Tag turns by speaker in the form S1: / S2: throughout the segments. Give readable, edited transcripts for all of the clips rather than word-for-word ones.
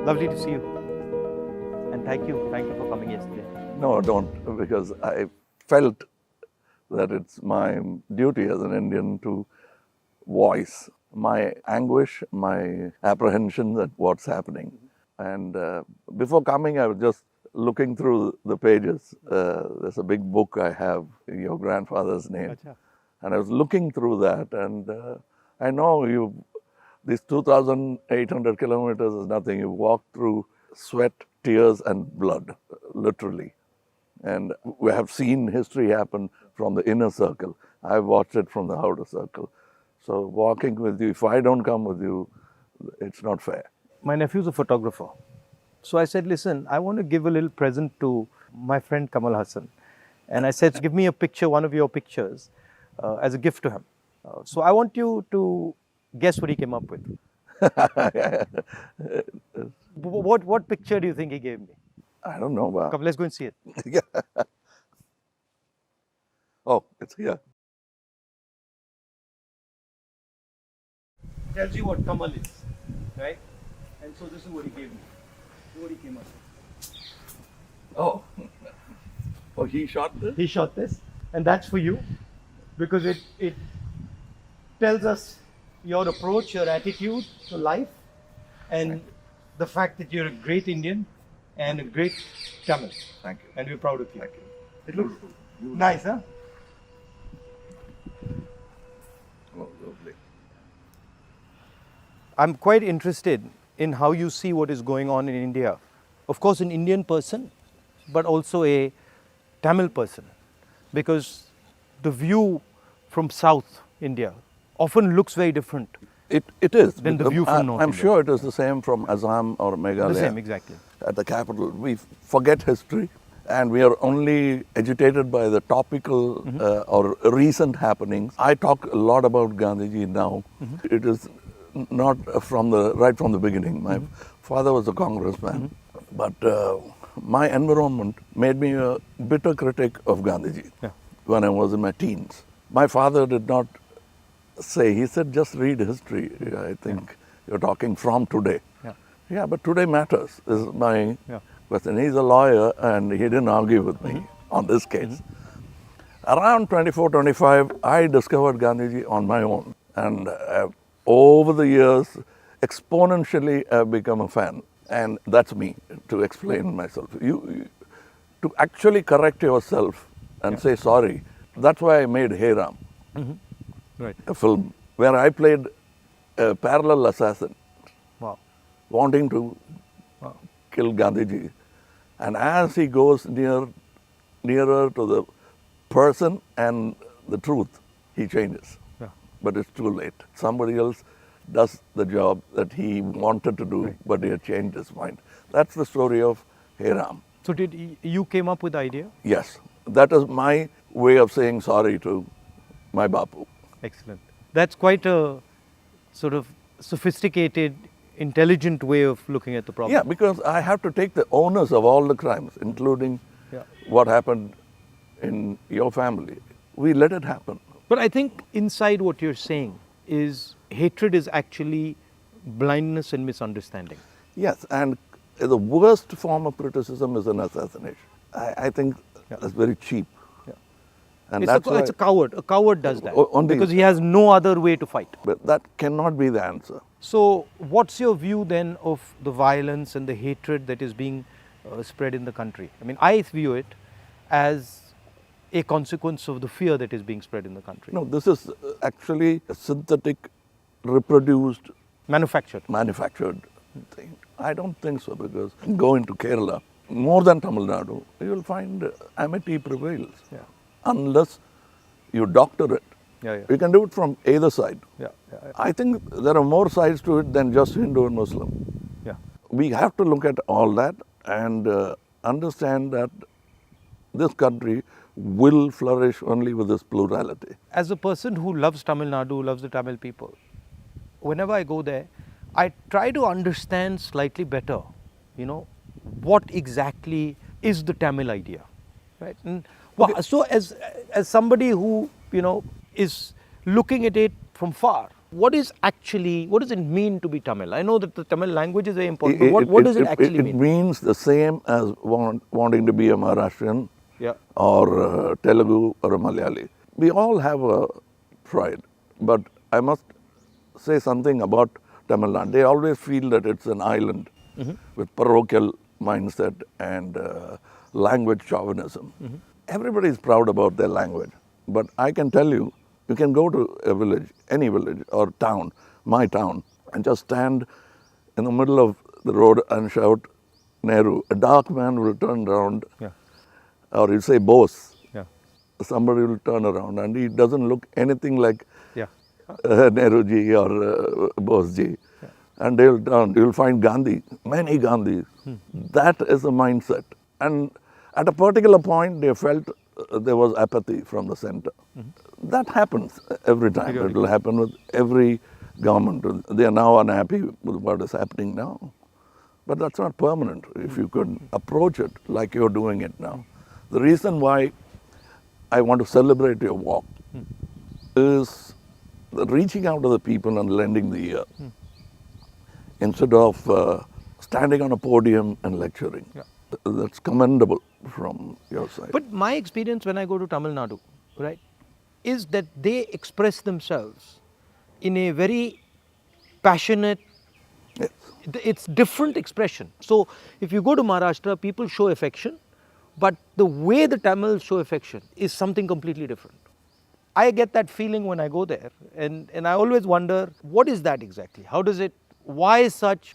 S1: Lovely to see you. And thank you for coming yesterday.
S2: No, don't, because I felt that it's my duty as an Indian to voice my anguish, my apprehension at what's happening. And before coming, I was just looking through the pages. There's a big book I have in your grandfather's name.
S1: Achha.
S2: And I was looking through that, and I know these 2,800 kilometers is nothing. You walk through sweat, tears, and blood, literally. And we have seen history happen from the inner circle. I've watched it from the outer circle. So walking with you, if I don't come with you, it's not fair.
S1: My nephew's a photographer. So I said, listen, I want to give a little present to my friend Kamal Haasan. And I said, give me a picture, one of your pictures, as a gift to him. So I want you to guess what he came up with. What picture do you think he gave me?
S2: I don't know.
S1: Come, let's go and see it.
S2: Yeah. Oh, it's here.
S1: Tells you what Kamal is, right? And so this is what he gave me. This is what he came up with.
S2: Oh. Oh, he shot this?
S1: He shot this, and that's for you, because it tells us your approach, your attitude to life, and the fact that you're a great Indian and a great Tamil.
S2: Thank you.
S1: And we're proud of you.
S2: Thank you.
S1: It looks nice, huh?
S2: Oh, lovely.
S1: I'm quite interested in how you see what is going on in India. Of course, an Indian person, but also a Tamil person, because the view from South India often looks very different.
S2: It is.
S1: Than the view from North
S2: I'm
S1: India.
S2: sure it is the same from Assam or Meghalaya.
S1: The same, exactly.
S2: At the capital. We forget history, and we are only agitated by the topical or recent happenings. I talk a lot about Gandhiji now. It is not right from the beginning. My father was a congressman, but my environment made me a bitter critic of Gandhiji when I was in my teens. My father did not say, he said, just read history. I think you're talking from today. Yeah, but today matters, is my question. He's a lawyer, and he didn't argue with me on this case. Around 24, 25, I discovered Gandhiji on my own. And over the years, exponentially, I've become a fan. And that's me, to explain myself. To actually correct yourself and say sorry, that's why I made Hey Ram,
S1: Right.
S2: a film where I played a parallel assassin,
S1: Wow.
S2: wanting to kill Gandhiji. And as he goes nearer to the person and the truth, he changes.
S1: Yeah.
S2: But it's too late. Somebody else does the job that he wanted to do, but he had changed his mind. That's the story of Hey Ram.
S1: So you came up with the idea?
S2: Yes, that is my way of saying sorry to my Bapu.
S1: Excellent. That's quite a sort of sophisticated, intelligent way of looking at the problem.
S2: Yeah, because I have to take the onus of all the crimes, including what happened in your family. We let it happen.
S1: But I think inside what you're saying is hatred is actually blindness and misunderstanding.
S2: Yes, and the worst form of criticism is an assassination. I think that's very cheap. And
S1: It's a coward. A coward does that
S2: only,
S1: because he has no other way to fight.
S2: But that cannot be the answer.
S1: So what's your view then of the violence and the hatred that is being spread in the country? I mean, I view it as a consequence of the fear that is being spread in the country.
S2: No, this is actually a synthetic, reproduced,
S1: Manufactured
S2: thing. I don't think so, because go into Kerala, more than Tamil Nadu, you will find amity prevails. Unless you doctor it. You can do it from either side. I think there are more sides to it than just Hindu and Muslim. We have to look at all that and understand that this country will flourish only with this plurality.
S1: As a person who loves Tamil Nadu, loves the Tamil people, whenever I go there, I try to understand slightly better, what exactly is the Tamil idea, right? And so as somebody who, is looking at it from far, what does it mean to be Tamil? I know that the Tamil language is very important, but what does it actually mean?
S2: It means the same as wanting to be a Maharashtrian
S1: Yeah.
S2: or Telugu or a Malayali. We all have a pride, but I must say something about Tamil Nadu. They always feel that it's an island with parochial mindset and language chauvinism. Everybody is proud about their language, but I can tell you, you can go to a village, any village or town, my town, and just stand in the middle of the road and shout Nehru. A dark man will turn around, or he'll say Bose. Somebody will turn around and he doesn't look anything like Nehruji or Bose-ji. And they'll turn, you'll find Gandhi, many Gandhis. That is the mindset. And at a particular point, they felt there was apathy from the center. That happens every time. It will happen with every government. They are now unhappy with what is happening now. But that's not permanent if you could approach it like you're doing it now. The reason why I want to celebrate your walk is reaching out to the people and lending the ear instead of standing on a podium and lecturing. That's commendable from your side.
S1: But my experience when I go to Tamil Nadu, right, is that they express themselves in a very passionate, it's different expression. So if you go to Maharashtra, people show affection, but the way the Tamils show affection is something completely different. I get that feeling when I go there, and I always wonder, what is that exactly? How does it, why such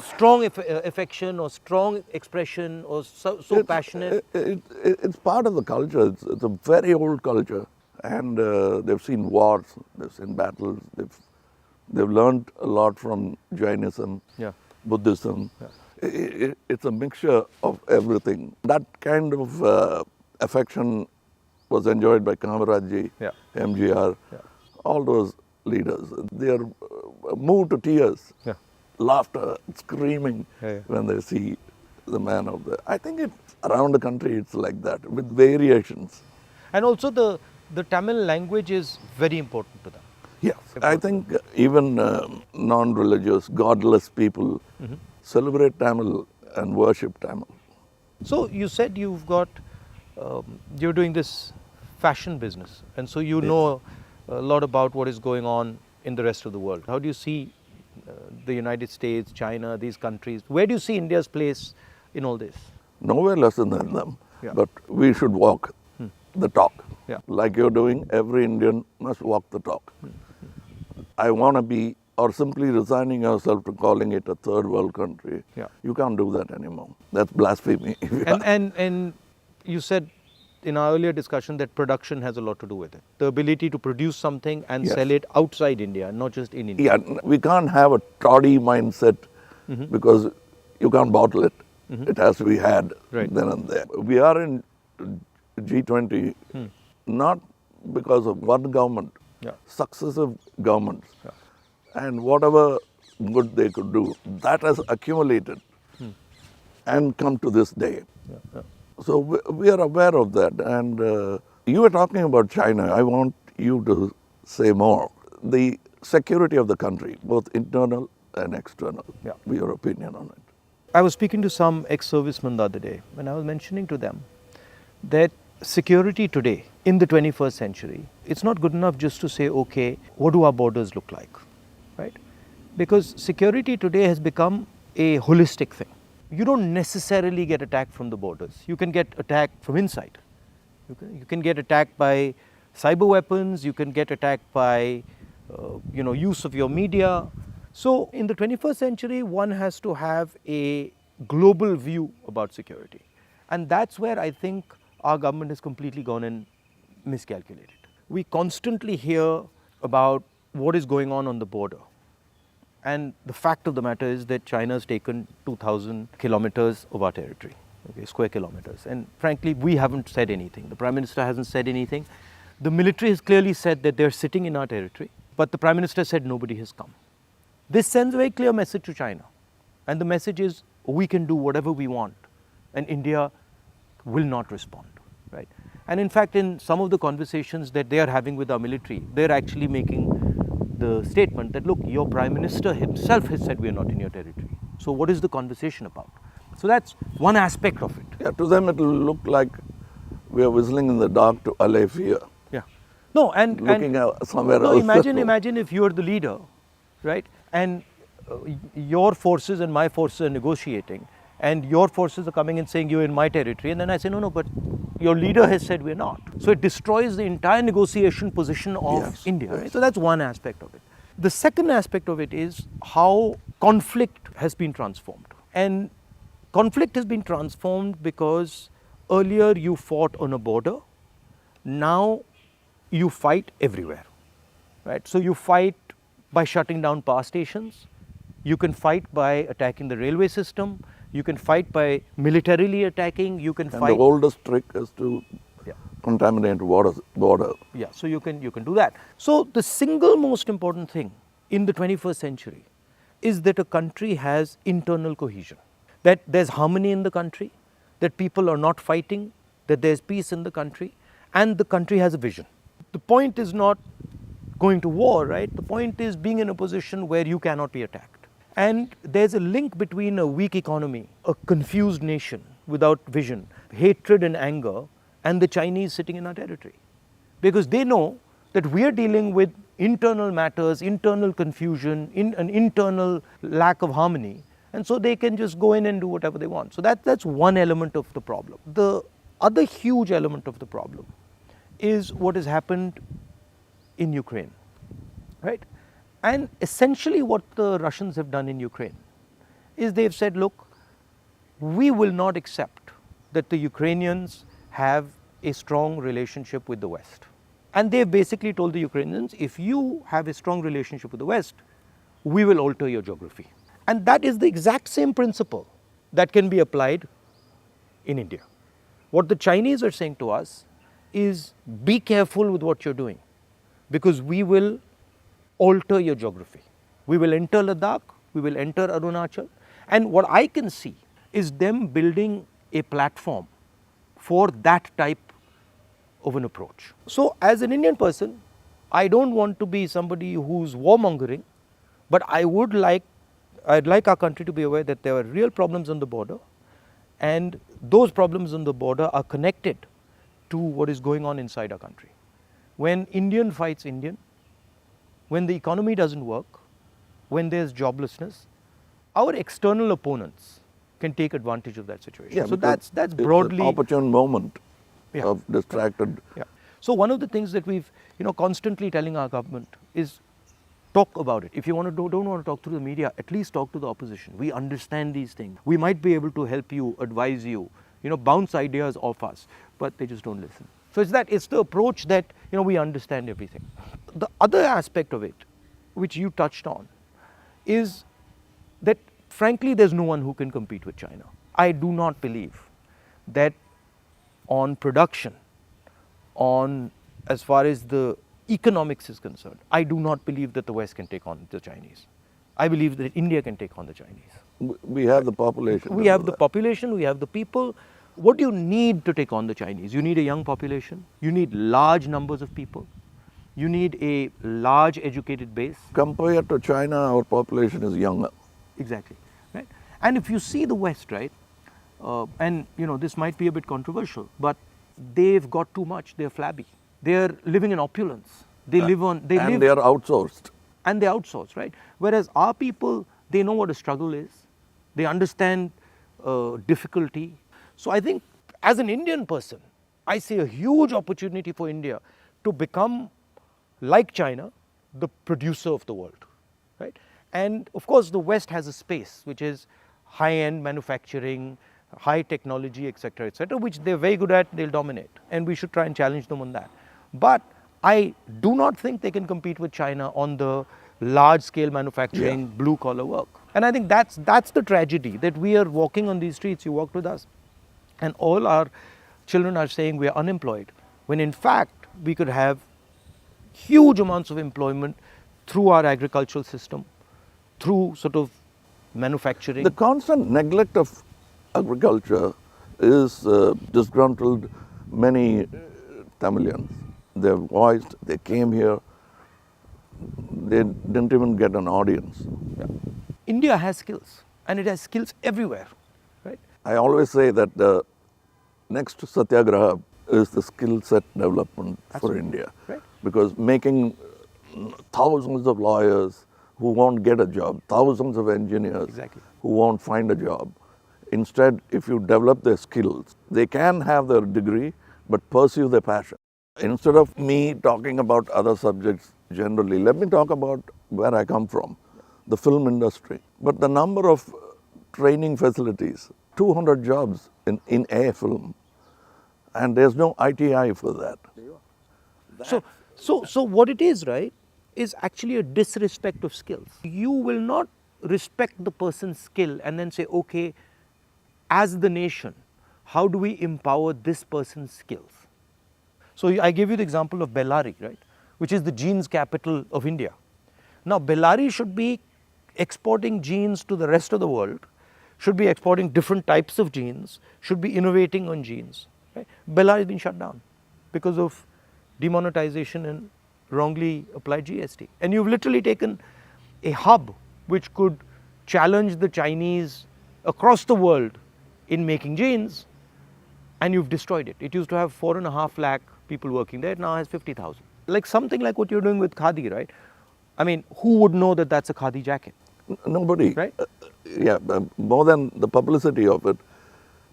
S1: strong affection or strong expression or so passionate?
S2: It's part of the culture. It's a very old culture, and they've seen wars, they've seen battles, they've learned a lot from Jainism, Buddhism. It's a mixture of everything. That kind of affection was enjoyed by Kamarajji, MGR, all those leaders. They are moved to tears, laughter, screaming when they see the man of the... I think around the country it's like that, with variations.
S1: And also the Tamil language is very important to them.
S2: Yes, I think even non-religious, godless people celebrate Tamil and worship Tamil.
S1: So you said you've got, you're doing this fashion business, and so you know a lot about what is going on in the rest of the world. How do you see the United States, China, these countries? Where do you see India's place in all this?
S2: Nowhere less than them, but we should walk the talk. Like you're doing, every Indian must walk the talk. I want to be, or simply resigning yourself to calling it a third world country. You can't do that anymore. That's blasphemy.
S1: And you said in our earlier discussion that production has a lot to do with it. The ability to produce something and sell it outside India, not just in India.
S2: We can't have a toddy mindset because you can't bottle it. It has to be had then and there. We are in G20 not because of one government, successive governments. And whatever good they could do, that has accumulated and come to this day. So we are aware of that. And you were talking about China. I want you to say more. The security of the country, both internal and external. Your opinion on it.
S1: I was speaking to some ex-servicemen the other day, and I was mentioning to them that security today in the 21st century, it's not good enough just to say, okay, what do our borders look like, right? Because security today has become a holistic thing. You don't necessarily get attacked from the borders. You can get attacked from inside. You can get attacked by cyber weapons. You can get attacked by, use of your media. So in the 21st century, one has to have a global view about security. And that's where I think our government has completely gone and miscalculated. We constantly hear about what is going on the border. And the fact of the matter is that China has taken 2,000 kilometers of our territory, square kilometers. And frankly, we haven't said anything. The Prime Minister hasn't said anything. The military has clearly said that they're sitting in our territory, but the Prime Minister said nobody has come. This sends a very clear message to China. And the message is, we can do whatever we want, and India will not respond, right? And in fact, in some of the conversations that they are having with our military, they're actually making the statement that, look, your Prime Minister himself has said we are not in your territory. So what is the conversation about? So that's one aspect of it.
S2: Yeah, to them it will look like we are whistling in the dark to allay fear.
S1: Yeah. No, and
S2: Looking somewhere
S1: no,
S2: else.
S1: imagine if you're the leader, right? And your forces and my forces are negotiating, and your forces are coming and saying you're in my territory, and then I say no, but your leader has said we're not. So it destroys the entire negotiation position of
S2: Yes,
S1: India.
S2: yes.
S1: Right? So that's one aspect of it. The second aspect of it is how conflict has been transformed, and conflict has been transformed because earlier you fought on a border, now you fight everywhere, right? So you fight by shutting down power stations, you can fight by attacking the railway system, you can fight by militarily attacking, you can
S2: And
S1: fight.
S2: the oldest trick is to
S1: Yeah.
S2: contaminate border.
S1: Yeah, so you can do that. So the single most important thing in the 21st century is that a country has internal cohesion, that there's harmony in the country, that people are not fighting, that there's peace in the country, and the country has a vision. The point is not going to war, right? The point is being in a position where you cannot be attacked. And there's a link between a weak economy, a confused nation without vision, hatred and anger, and the Chinese sitting in our territory. Because they know that we are dealing with internal matters, internal confusion, an internal lack of harmony, and so they can just go in and do whatever they want. So that's one element of the problem. The other huge element of the problem is what has happened in Ukraine, right? And essentially what the Russians have done in Ukraine is they've said, look, we will not accept that the Ukrainians have a strong relationship with the West. And they've basically told the Ukrainians, if you have a strong relationship with the West, we will alter your geography. And that is the exact same principle that can be applied in India. What the Chinese are saying to us is, be careful with what you're doing, because we will alter your geography. We will enter Ladakh, we will enter Arunachal, and what I can see is them building a platform for that type of an approach. So as an Indian person, I don't want to be somebody who's warmongering, but I'd like our country to be aware that there are real problems on the border, and those problems on the border are connected to what is going on inside our country. When Indian fights Indian, when the economy doesn't work, when there's joblessness, our external opponents can take advantage of that situation.
S2: Yeah,
S1: so
S2: because
S1: that's broadly
S2: it's an opportune moment
S1: Yeah.
S2: of distracted.
S1: Yeah. So one of the things that we've constantly telling our government is talk about it. If you don't want to talk through the media, at least talk to the opposition. We understand these things. We might be able to help you, advise you, bounce ideas off us, but they just don't listen. So it's the approach that we understand everything. The other aspect of it, which you touched on, is that frankly there's no one who can compete with China. I do not believe that on production, on as far as the economics is concerned, I do not believe that the West can take on the Chinese. I believe that India can take on the Chinese.
S2: We have the population.
S1: We have the population, we have the people. What do you need to take on the Chinese? You need a young population, you need large numbers of people, you need a large educated base.
S2: Compared to China, our population is younger.
S1: Exactly, right? And if you see the West, right, and this might be a bit controversial, but they've got too much, they're flabby. They're living in opulence. They live on,
S2: They are outsourced.
S1: And they outsource, right? Whereas our people, they know what a struggle is. They understand difficulty. So I think as an Indian person, I see a huge opportunity for India to become, like China, the producer of the world, right? And of course, the West has a space, which is high-end manufacturing, high technology, etc., which they're very good at, they'll dominate. And we should try and challenge them on that. But I do not think they can compete with China on the large-scale manufacturing, blue-collar work. And I think that's the tragedy, that we are walking on these streets, you walked with us, and all our children are saying we are unemployed, when in fact we could have huge amounts of employment through our agricultural system, through sort of manufacturing.
S2: The constant neglect of agriculture is disgruntled many Tamilians. They voiced, they came here, they didn't even get an audience.
S1: India has skills, and it has skills everywhere, right?
S2: I always say that the next Satyagraha is the skill set development for India.
S1: Right.
S2: Because making thousands of lawyers who won't get a job, thousands of engineers
S1: Exactly.
S2: who won't find a job. Instead, if you develop their skills, they can have their degree but pursue their passion. Instead of me talking about other subjects generally, let me talk about where I come from, the film industry. But the number of training facilities, 200 jobs in a film, and there's no ITI for that.
S1: So what it is, right, is actually a disrespect of skills. You will not respect the person's skill and then say, okay, as the nation, how do we empower this person's skills? So I gave you the example of Bellary, right, which is the jeans capital of India. Now, Bellary should be exporting jeans to the rest of the world, should be exporting different types of jeans, should be innovating on jeans. Right? Bellary has been shut down because of demonetization and wrongly applied GST. And you've literally taken a hub which could challenge the Chinese across the world in making jeans, and you've destroyed it. It used to have 4.5 lakh people working there, it now has 50,000. Like something like what you're doing with Khadi, right? I mean, who would know that that's a Khadi jacket?
S2: Nobody.
S1: Right?
S2: More than the publicity of it,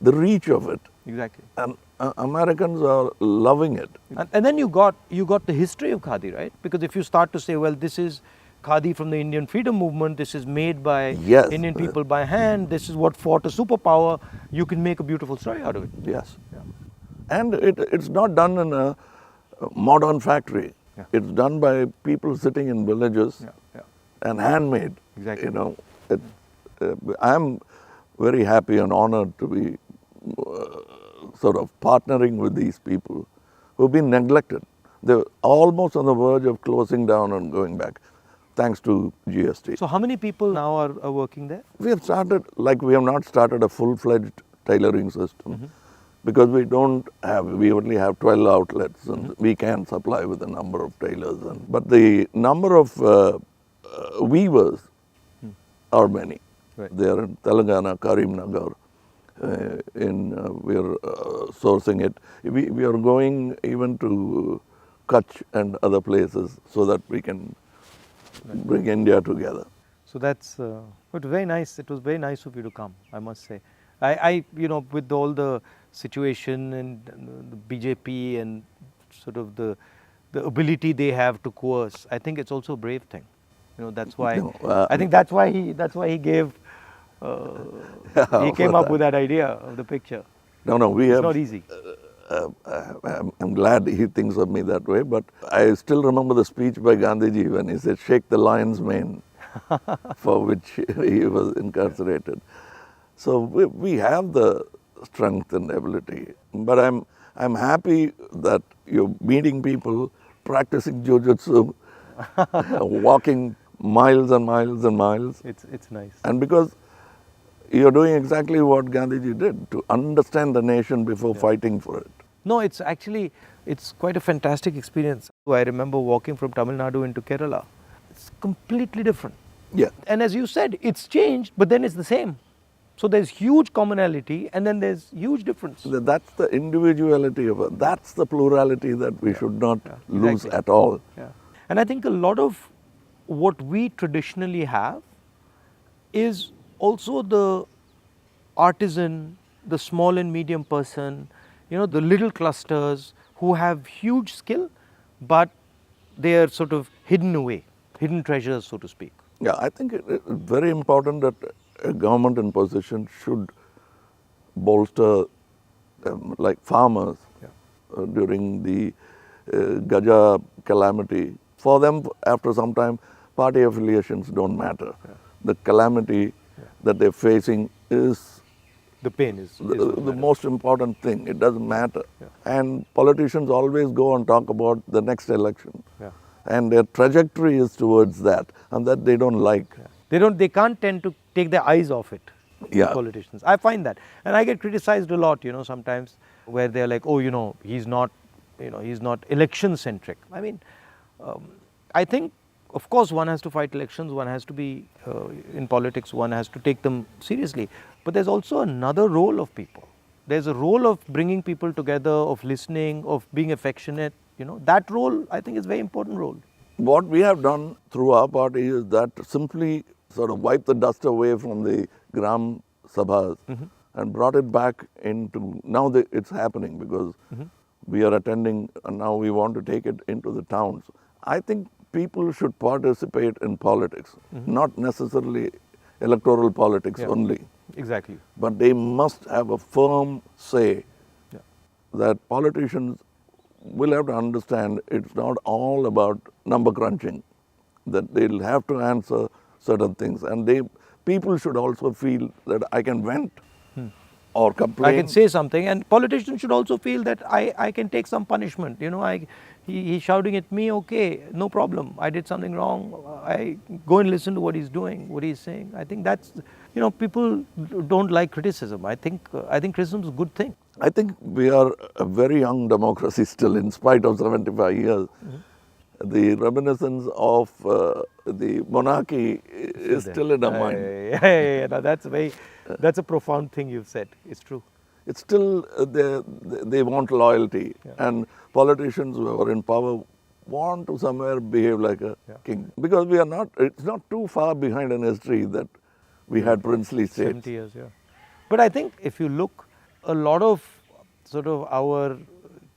S2: the reach of it.
S1: Exactly.
S2: And Americans are loving it.
S1: And then you got the history of Khadi, right? Because if you start to say, well, this is Khadi from the Indian freedom movement, this is made by
S2: Yes.
S1: Indian people by hand, this is what fought a superpower, you can make a beautiful story out of it.
S2: Yes. And it's not done in a modern factory.
S1: Yeah.
S2: It's done by people sitting in villages and handmade.
S1: Exactly.
S2: You know, I'm very happy and honored to be sort of partnering with these people who've been neglected. They're almost on the verge of closing down and going back, thanks to GST.
S1: So how many people now are working there?
S2: We have started, like we have not started a full-fledged tailoring system because we only have 12 outlets and we can supply with a number of tailors. But the number of weavers are many.
S1: Right.
S2: They are in Telangana, Karimnagar. We are sourcing it. We are going even to Kutch and other places so that we can bring India together.
S1: So that's very nice. It was very nice of you to come, I must say. I with all the situation and the BJP and sort of the ability they have to coerce, I think it's also a brave thing. That's why I think that's why he gave. He came up with that idea of the picture.
S2: No,
S1: It's not easy.
S2: I'm glad he thinks of me that way, but I still remember the speech by Gandhiji when he said, "Shake the lion's mane," for which he was incarcerated. So we have the strength and ability, but I'm happy that you're meeting people, practicing jujutsu, walking miles and miles and miles.
S1: It's nice.
S2: And because you're doing exactly what Gandhiji did, to understand the nation before fighting for it.
S1: No, it's quite a fantastic experience. I remember walking from Tamil Nadu into Kerala. It's completely different.
S2: Yeah.
S1: And as you said, it's changed, but then it's the same. So there's huge commonality and then there's huge difference.
S2: That's the individuality of it. That's the plurality that we should not lose
S1: exactly.
S2: at all.
S1: Yeah. And I think a lot of what we traditionally have is also the artisan, the small and medium person, the little clusters who have huge skill, but they are sort of hidden away, hidden treasures, so to speak.
S2: Yeah, I think it's very important that a government in position should bolster like farmers during the Gaja calamity. For them, after some time, party affiliations don't matter. The calamity that they're facing is
S1: the pain is
S2: the most important thing. It doesn't matter. And politicians always go and talk about the next election. And their trajectory is towards that, and that they don't like.
S1: They can't tend to take their eyes off it. Politicians. I find that. And I get criticized a lot, sometimes where they're like, oh, he's not election centric. I mean, I think of course, one has to fight elections, one has to be in politics, one has to take them seriously. But there's also another role of people. There's a role of bringing people together, of listening, of being affectionate. You know, that role, I think, is a very important role.
S2: What we have done through our party is that simply sort of wipe the dust away from the Gram Sabhas and brought it back into, now it's happening because we are attending and now we want to take it into the towns. I think people should participate in politics, not necessarily electoral politics only.
S1: Exactly.
S2: But they must have a firm say that politicians will have to understand it's not all about number crunching, that they'll have to answer certain things. And people should also feel that I can vent or complain.
S1: I can say something, and politicians should also feel that I can take some punishment. You know, he's shouting at me, okay, no problem. I did something wrong. I go and listen to what he's doing, what he's saying. I think that's, you know, people don't like criticism. I think criticism is a good thing.
S2: I think we are a very young democracy still, in spite of 75 years. The reminiscence of the monarchy is still in our mind.
S1: Yeah. No, that's a profound thing you've said. It's true.
S2: It's still, they want loyalty. And politicians who are in power want to somewhere behave like a king. Because it's not too far behind in history that we had princely states.
S1: 70 years, yeah. But I think if you look, a lot of sort of our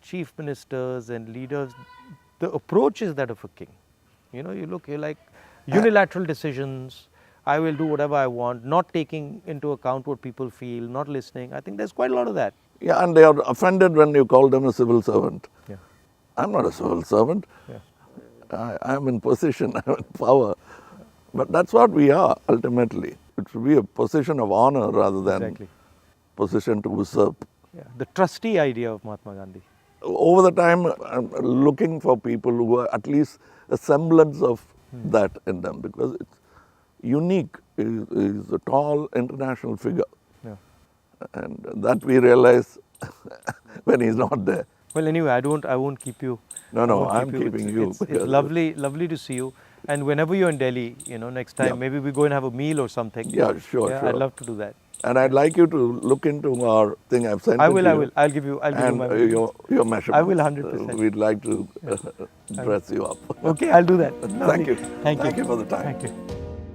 S1: chief ministers and leaders, the approach is that of a king. You know, you're like unilateral decisions. I will do whatever I want, not taking into account what people feel, not listening. I think there's quite a lot of that.
S2: Yeah, and they are offended when you call them a civil servant.
S1: Yeah.
S2: I'm not a civil servant.
S1: Yeah.
S2: I'm in position, I'm in power. But that's what we are, ultimately. It should be a position of honor rather than position to usurp.
S1: Yeah. The trustee idea of Mahatma Gandhi.
S2: Over the time, I'm looking for people who are at least a semblance of that in them, because it's unique. He's a tall international figure.
S1: Yeah.
S2: And that we realize when he's not there.
S1: Well, anyway, I won't keep you.
S2: No, I'm keeping you.
S1: It's lovely to see you. And whenever you're in Delhi, you know, next time, maybe we go and have a meal or something.
S2: Yeah, sure.
S1: I'd love to do that.
S2: And I'd like you to look into our thing I've sent.
S1: I will. I'll give you my
S2: your measurements.
S1: I will 100%.
S2: We'd like to dress you up.
S1: Okay, I'll do that.
S2: Thank you.
S1: Thank you.
S2: Thank you for the time.
S1: Thank you.